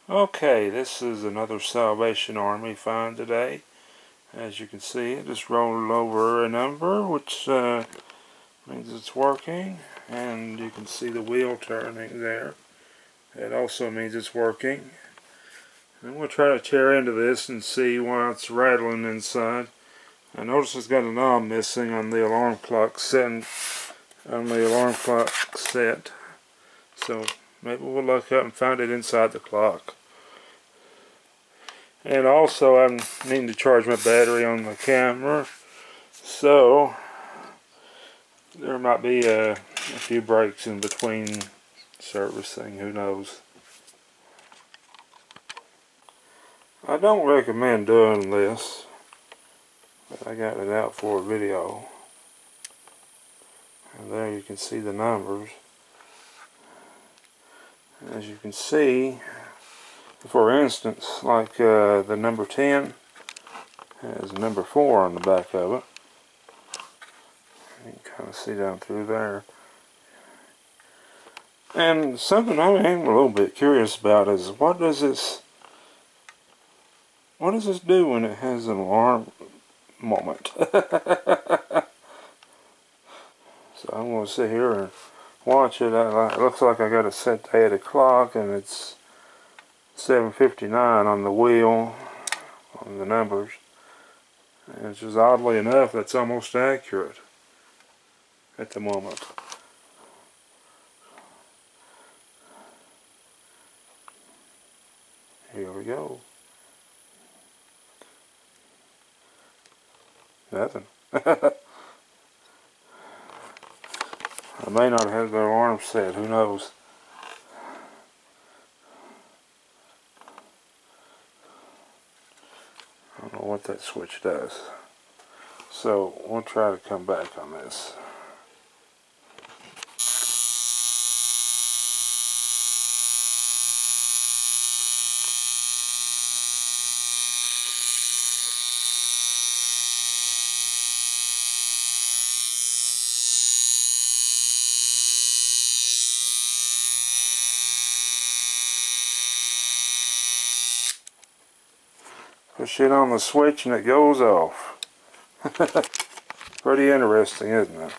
Okay, this is another Salvation Army find today. As you can see, it just rolled over a number, which means it's working, and you can see the wheel turning there. It also means it's working. And we'll try to tear into this and see why it's rattling inside. I notice it's got a knob missing on the alarm clock set. So maybe we'll look up and find it inside the clock. And also, I'm needing to charge my battery on the camera, so there might be a few breaks in between servicing, who knows. I don't recommend doing this, but I got it out for a video. And there you can see the numbers. As you can see, for instance, like the number 10 has number 4 on the back of it. You can kind of see down through there. And something I'm a little bit curious about is what does this do when it has an alarm moment? So I'm going to sit here and watch it. It looks like I got it set to 8 o'clock, and it's 7:59 on the wheel, on the numbers. And it's just oddly enough, that's almost accurate at the moment. Here we go. Nothing. I may not have the alarm set, who knows. I don't know what that switch does. So we'll try to come back on this. Push it on the switch and it goes off. Pretty interesting, isn't it?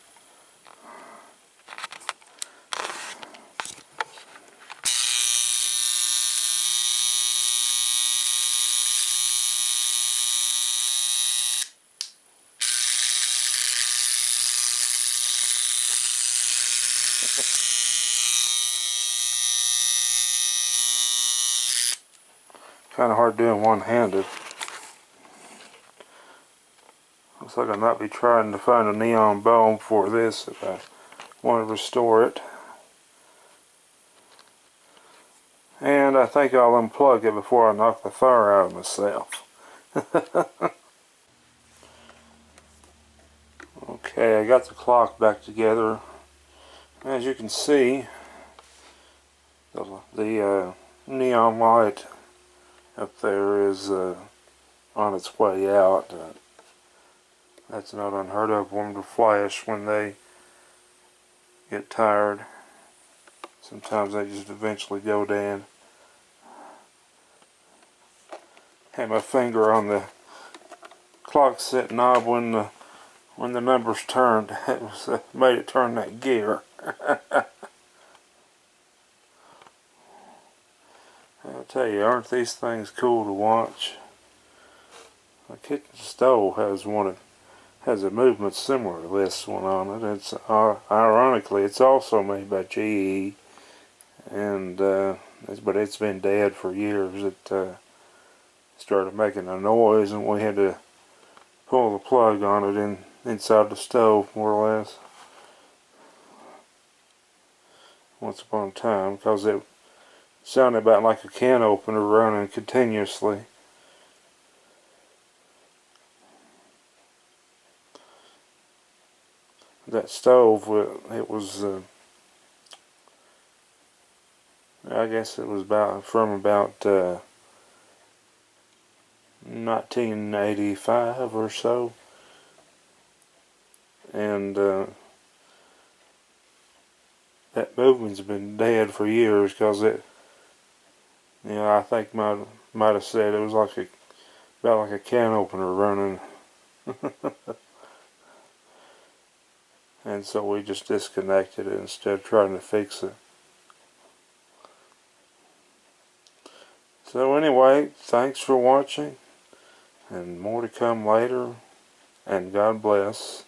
Kind of hard doing one-handed. Looks like I might be trying to find a neon bulb for this if I want to restore it. And I think I'll unplug it before I knock the fire out of myself. Okay, I got the clock back together. As you can see, the neon light up there is on its way out. That's not unheard of for them to flash when they get tired. Sometimes they just eventually go down. Had my finger on the clock set knob when the numbers turned. It was made it turn that gear. I'll tell you, aren't these things cool to watch? My kitchen stove has a movement similar to this one on it. It's ironically, it's also made by GE, and but it's been dead for years. It started making a noise, and we had to pull the plug on it inside the stove, more or less, once upon a time, because it sounded about like a can opener running continuously. That stove, it was, I guess it was from about 1985 or so, and that movement's been dead for years because Yeah, I think might have said it was like about like a can opener running. And so we just disconnected it instead of trying to fix it. So anyway, thanks for watching, and more to come later, and God bless.